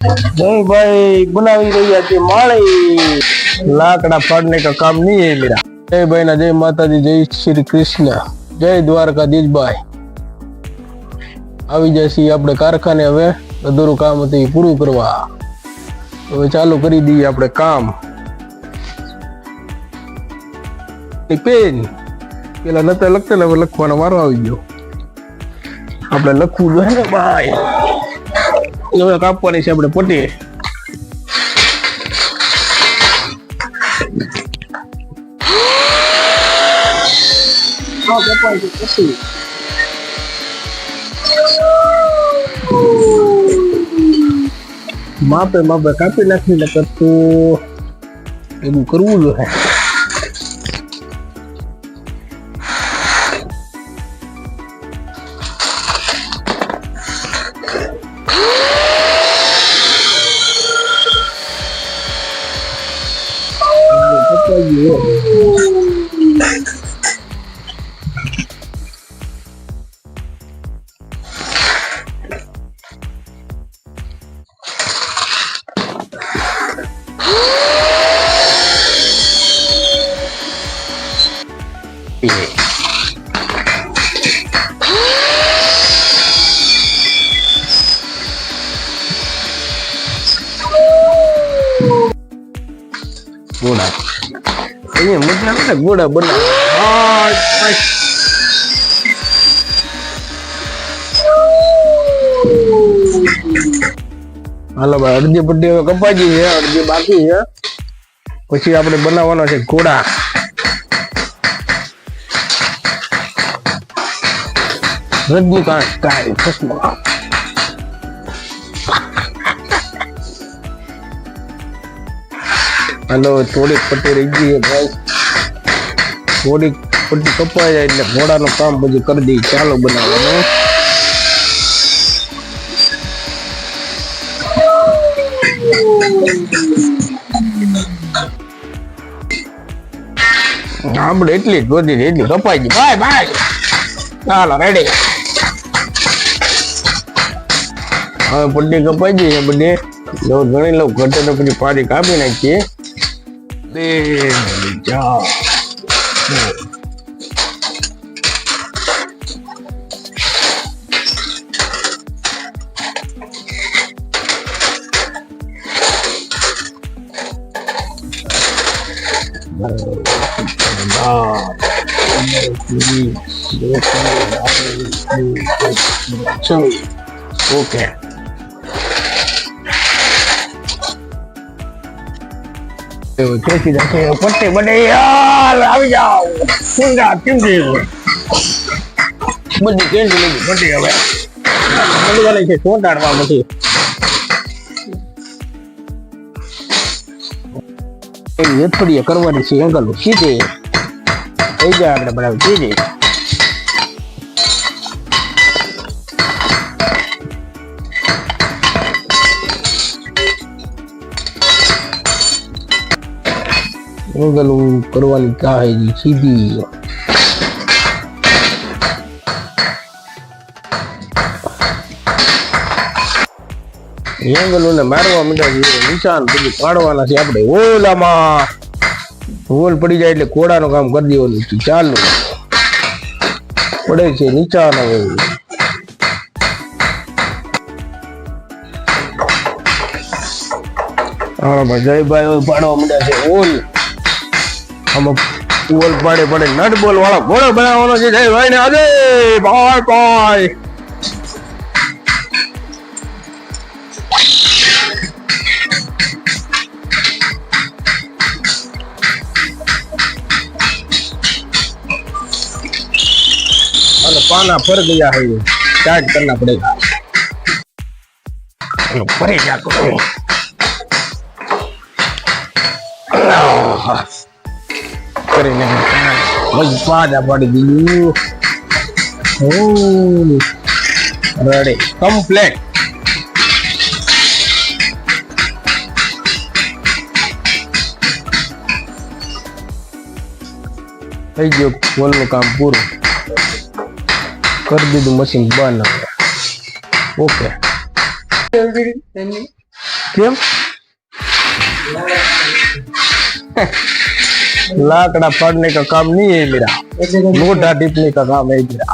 नहीं भाई बनावी रही है माड़ी लाकड़ा फाड़ने का काम नहीं है मेरा। जय भाई ना जय माता दी जय श्री कृष्ण जय द्वारकाधीश भाई આવી જશે આપણે કારખાને હવે અધૂરું કામ હતું એ પૂરું કરવા હવે ચાલુ કરી દઈએ આપણે કામ પેન પેલા નતા લખતા ને હવે લખવાનો વારો આવી ગયો આપણે લખવું જોઈએ ને ભાઈ હવે કાપવાની છે આપણે પટ્ટી માપે માપે કાપી નાખી ને કરતું એવું કરવું જોઈએ गोड़ा ये मतलब ना गोड़ा बना હાલો ભાઈ અડધી પટ્ટી હવે કપાજી છે અડધી બાકી છે પછી આપણે બનાવવાનો છે ઘોડા રજનીકાંત સ્ટાઇલ ચશ્મા હાલો થોડીક પટ્ટી રહી ગઈ ભાઈ થોડીક પટ્ટી કપાઈ જાય એટલે ઘોડાનું કામ પછી કરી દઈએ ચાલો બનાવવાનું આપણે એટલી જ બધી એટલી કપાઈ ગઈ ભાઈ ભાઈ ચાલો રેડી હવે પટ્ટી કપાઈ ગઈ છે બધી ઘણી લોકો ઘટે તો પછી પાડી કાપી નાખીએ જાઓ ઓકે कैसी रखे पट्टे बड़े यार આવી જાઓ સુંદા કેન્ડી બધી કેન્ડી લઈ પટ્ટી હવે બધી વાળી છે ચોટાડવા પછી એ થોડી કરવાની છે એંગલ સીધે થઈ જાય આપણે બરાબર સીધે एंगल करवानी क्या है जी सीधी एंगल ने मारवा मीठा निशान बधु पाड़वाना छे आपणे ओलामां होल पड़ी जाए એટલે કોડાનું કામ કરી દેવાનું છે ચાલો પડે છે નિશાન હવે હા ભાઈ ભાઈ પાડવા મીઠા છે ઓલ આમાં બોલ પાડે પડે નટ બોલ વાળો ઘોડો બનાવવાનો છે જય ભાઈ ને આજે ભાઈ ભાઈ अरे पाना फर गया है स्टार्ट करना पड़ेगा चलो परे जाकर કરીને મજપાદા પડી દીધું રેડી કમ્પ્લીટ થઈ ગયું વોલનું કામ પૂરું કરી દીધું મશીન બંધ ઓકે કેમ लाकड़ा फाड़ने का काम नहीं है मेरा, मोटा टिपने का काम है मेरा।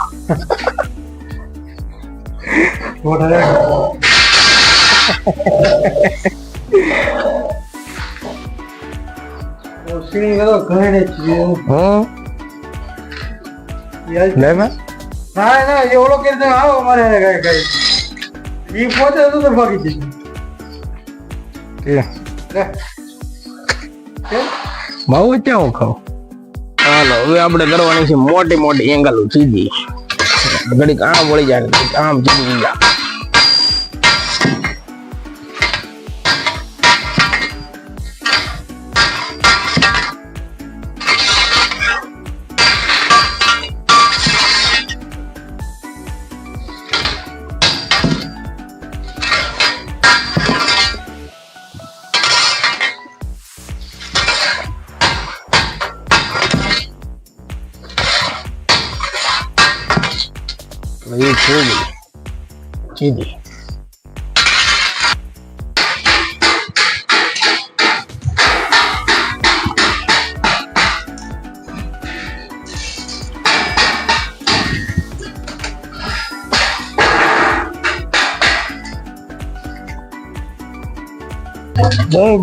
ના એવડો કરી દે આવો મારે કઈ ઈ પોતે તો ભાગી છે ભાવ ક્યાં ખાવ? હાલો હવે આપણે કરવાની છે મોટી મોટી એંગલ સીધી, ઘડીક આમ વળી જાય, આમ સીધી જાય. ये સીધી સીધી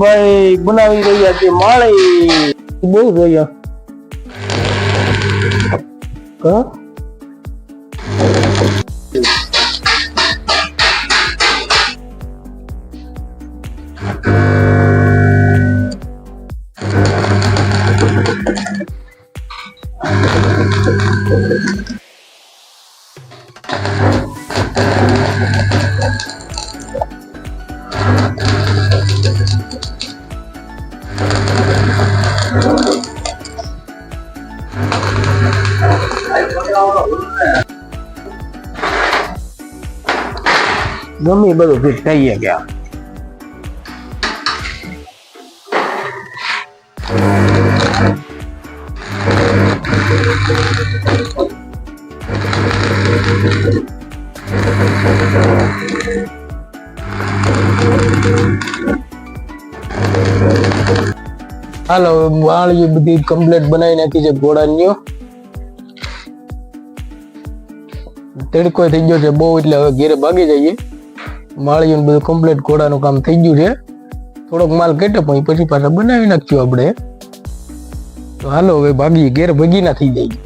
ભાઈ બનાવી રહ્યા છે માળી, બહુ જોયા હા. ગમે બધું ફિટ થઈ ગયા. હાલો વાળી બધી કમ્પ્લીટ બનાવી નાખી છે ઘોડાની. તડકો થઈ ગયો છે બહુ, એટલે હવે ઘેરે ભાગી જઈએ. માળીયું બધું કમ્પ્લીટ ઘોડાનું કામ થઈ ગયું છે. થોડોક માલ કેટે પણ પછી પાછા બનાવી નાખ્યો આપણે. તો હાલો હવે ભાગી ઘેર ભગી ના થઈ જાય.